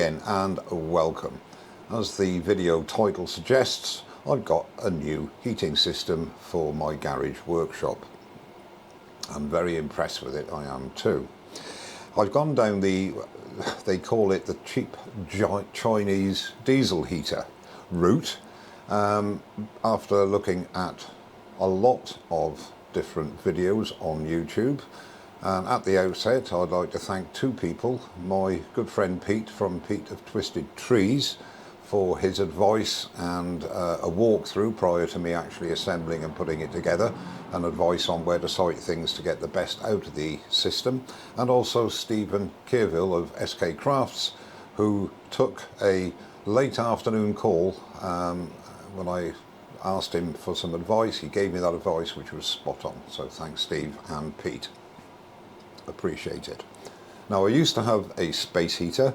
again and welcome. As the video title suggests, I've got a new heating system for my garage workshop. I'm very impressed with it, I am too. I've gone down they call it the cheap Chinese diesel heater route, after looking at a lot of different videos on YouTube. And at the outset, I'd like to thank two people, my good friend Pete from Pete of Twisted Trees, for his advice and a walkthrough prior to me actually assembling and putting it together, and advice on where to site things to get the best out of the system, and also Stephen Kearville of SK Crafts, who took a late afternoon call when I asked him for some advice. He gave me that advice, which was spot on, so thanks Steve and Pete. Appreciate it. Now, I used to have a space heater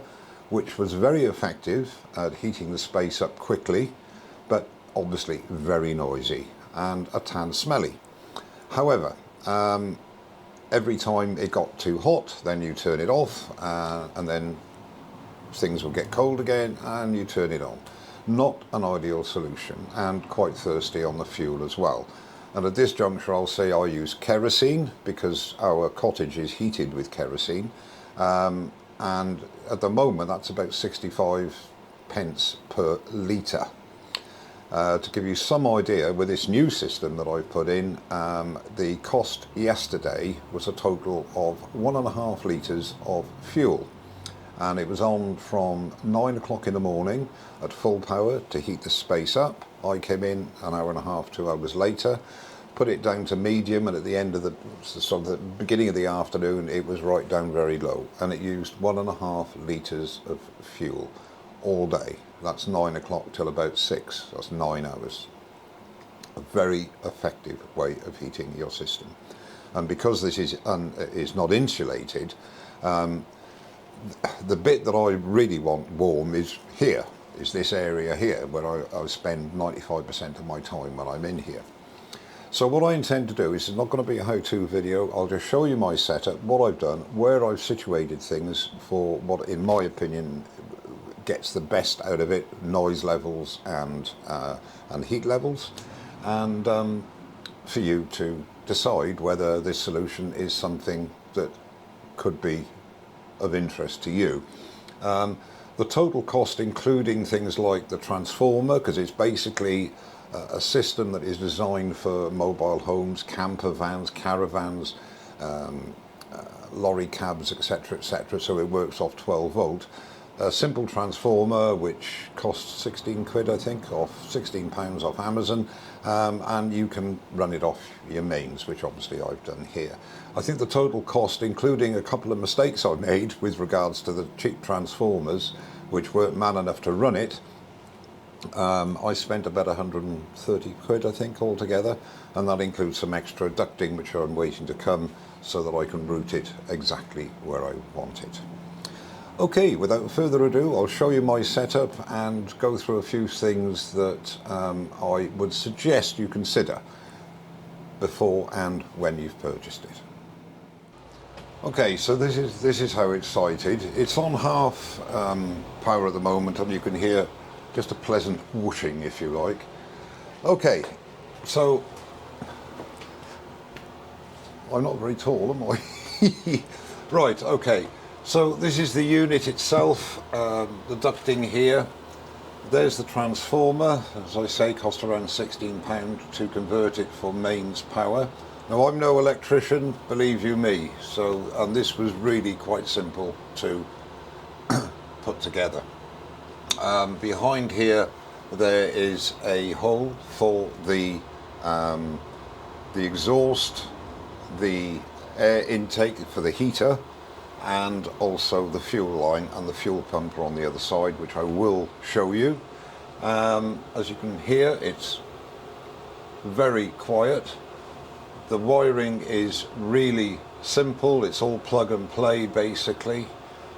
which was very effective at heating the space up quickly, but obviously very noisy and a tan smelly. However, every time it got too hot, then you turn it off, and then things will get cold again and you turn it on. Not an ideal solution, and quite thirsty on the fuel as well. And at this juncture, I'll say I use kerosene because our cottage is heated with kerosene. And at the moment, that's about 65 pence per litre. To give you some idea, with this new system that I've put in, the cost yesterday was a total of 1.5 litres of fuel. And it was on from 9 o'clock in the morning at full power to heat the space up. I came in an hour and a half, 2 hours later, put it down to medium, and at the end of the beginning of the afternoon, it was right down very low, and it used 1.5 litres of fuel all day. That's 9 o'clock till about 6. That's 9 hours. A very effective way of heating your system. And because this is not insulated, the bit that I really want warm is here, is this area here, where I spend 95% of my time when I'm in here. So what I intend to do is, it's not going to be a how-to video. I'll just show you my setup, what I've done, where I've situated things for what, in my opinion, gets the best out of it, noise levels and heat levels, and for you to decide whether this solution is something that could be of interest to you. The total cost, including things like the transformer, because it's basically a system that is designed for mobile homes, camper vans, caravans, lorry cabs, etc., etc. So it works off 12 volt. A simple transformer which costs 16 quid, I think, off £16 off Amazon, and you can run it off your mains, which obviously I've done here. I think the total cost, including a couple of mistakes I made with regards to the cheap transformers, which weren't man enough to run it, I spent about 130 quid, I think, altogether, and that includes some extra ducting which I'm waiting to come so that I can route it exactly where I want it. Okay, without further ado, I'll show you my setup and go through a few things that I would suggest you consider before and when you've purchased it. Okay, so this is how it's sited. It's on half power at the moment, and you can hear just a pleasant whooshing, if you like. Okay, so I'm not very tall, am I? Right, okay. So this is the unit itself, the ducting here. There's the transformer. As I say, cost around £16 to convert it for mains power. Now, I'm no electrician, believe you me, and this was really quite simple to put together. Behind here there is a hole for the exhaust, the air intake for the heater, and also the fuel line and the fuel pump are on the other side, which I will show you. As you can hear, it's very quiet. The wiring is really simple. It's all plug and play basically,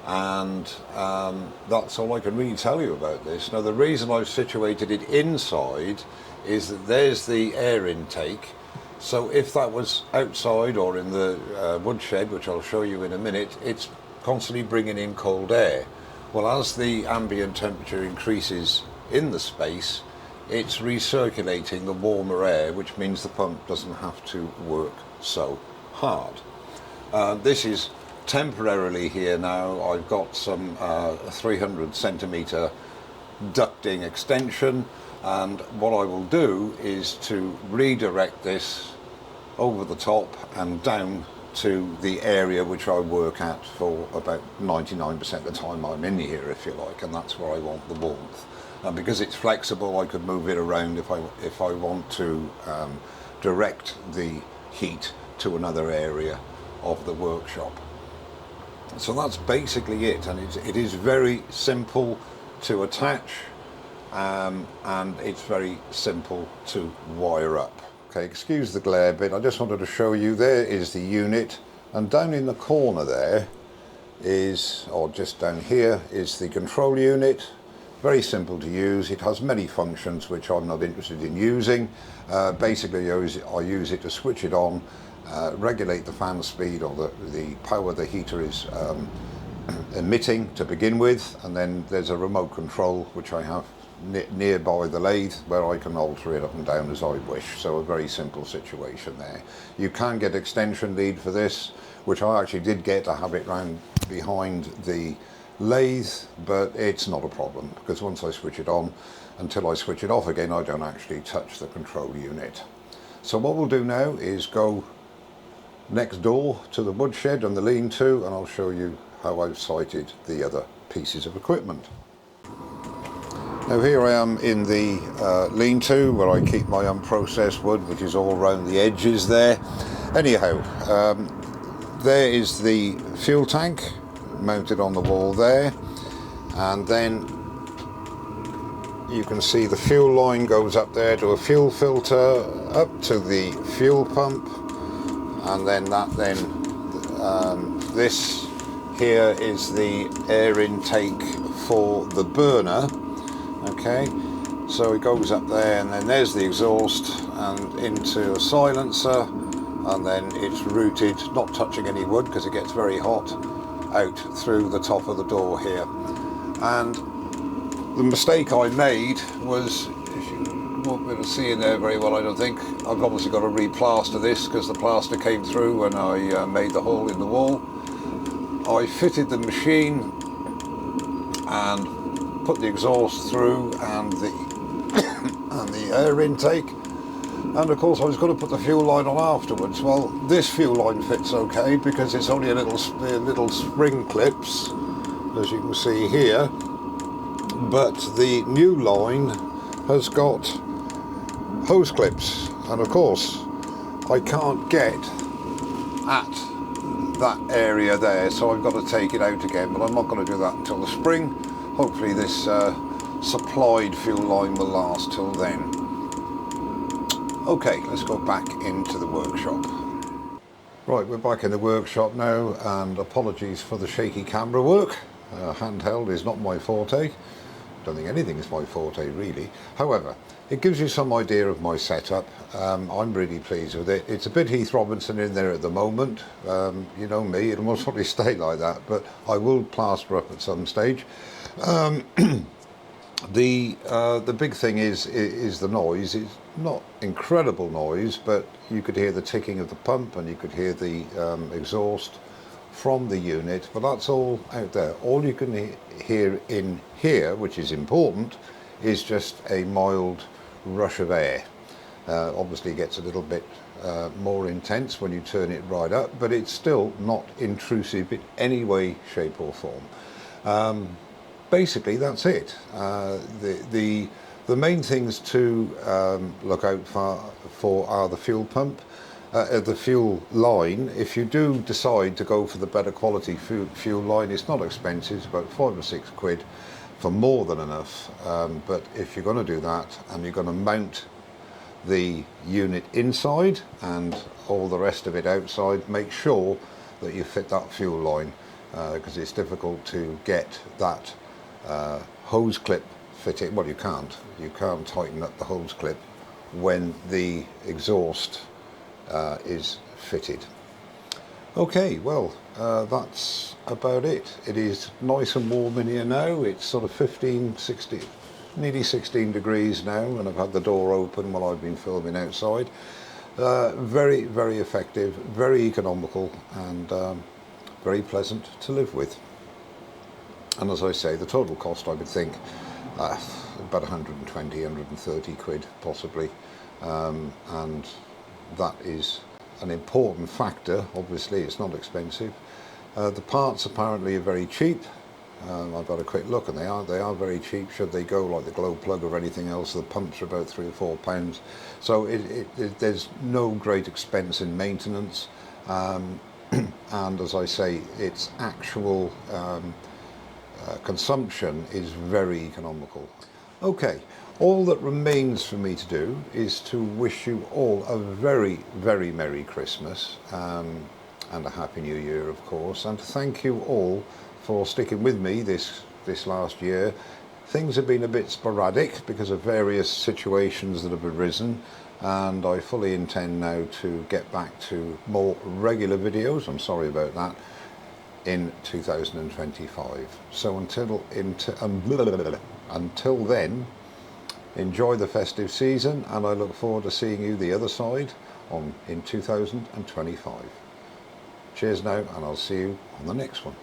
and that's all I can really tell you about this. Now, the reason I've situated it inside is that there's the air intake. So if that was outside or in the woodshed, which I'll show you in a minute, it's constantly bringing in cold air. Well, as the ambient temperature increases in the space, it's recirculating the warmer air, which means the pump doesn't have to work so hard. This is temporarily here now. I've got some 300 centimetre ducting extension, and what I will do is to redirect this over the top and down to the area which I work at for about 99% of the time I'm in here, if you like, and that's where I want the warmth. And because it's flexible, I could move it around if I want to direct the heat to another area of the workshop. So that's basically it, and it is very simple to attach, and it's very simple to wire up. Okay, excuse the glare bit, I just wanted to show you, there is the unit, and down in the corner there is, or just down here, is the control unit. Very simple to use. It has many functions which I'm not interested in using. Basically I use it to switch it on, regulate the fan speed or the power the heater is emitting to begin with, and then there's a remote control which I have nearby the lathe where I can alter it up and down as I wish. So a very simple situation there. You can get extension lead for this, which I actually did get to have it round behind the lathe, but it's not a problem because once I switch it on, until I switch it off again, I don't actually touch the control unit. So what we'll do now is go next door to the woodshed and the lean-to, and I'll show you how I've sited the other pieces of equipment. Now here I am in the lean-to where I keep my unprocessed wood, which is all around the edges there. Anyhow, there is the fuel tank mounted on the wall there, and then you can see the fuel line goes up there to a fuel filter, up to the fuel pump, and then this here is the air intake for the burner. Okay, so it goes up there, and then there's the exhaust and into a silencer, and then it's routed, not touching any wood because it gets very hot, out through the top of the door here. And the mistake I made was, if you won't be able to see in there very well, I don't think, I've obviously got to re-plaster this because the plaster came through when I made the hole in the wall. I fitted the machine and put the exhaust through and the air intake, and of course I was going to put the fuel line on afterwards. Well, this fuel line fits okay because it's only a little spring clips, as you can see here, but the new line has got hose clips, and of course I can't get at that area there, so I've got to take it out again, but I'm not going to do that until the spring. Hopefully this supplied fuel line will last till then. Okay, let's go back into the workshop. Right, we're back in the workshop now, and apologies for the shaky camera work. Handheld is not my forte. Don't think anything is my forte really. However, it gives you some idea of my setup. I'm really pleased with it. It's a bit Heath Robinson in there at the moment. You know me, it'll most probably stay like that, but I will plaster up at some stage. The big thing is the noise. It's not incredible noise, but you could hear the ticking of the pump and you could hear the exhaust from the unit, but that's all out there. All you can hear in here, which is important, is just a mild rush of air. Obviously it gets a little bit more intense when you turn it right up, but it's still not intrusive in any way, shape or form. Basically that's it. The main things to look out for are the fuel pump, the fuel line. If you do decide to go for the better quality fuel line, it's not expensive, it's about 5 or 6 quid for more than enough. But if you're going to do that and you're going to mount the unit inside and all the rest of it outside, make sure that you fit that fuel line, because it's difficult to get that hose clip fitted. Well, you can't tighten up the hose clip when the exhaust is fitted. Okay, well, that's about it. It is nice and warm in here now. It's sort of 15, 16, nearly 16 degrees now, and I've had the door open while I've been filming outside. Very, very effective, very economical, and very pleasant to live with. And as I say, the total cost, I would think, about 120, 130 quid possibly, and that is an important factor. Obviously it's not expensive. The parts apparently are very cheap. I've had a quick look and they are very cheap. Should they go like the glow plug or anything else, the pumps are about £3 or £4. So there's no great expense in maintenance, and as I say, its actual consumption is very economical. Okay, all that remains for me to do is to wish you all a very, very Merry Christmas, and a Happy New Year, of course, and to thank you all for sticking with me this last year. Things have been a bit sporadic because of various situations that have arisen, and I fully intend now to get back to more regular videos. I'm sorry about that. In 2025. So until then, enjoy the festive season, and I look forward to seeing you the other side in 2025. Cheers now, and I'll see you on the next one.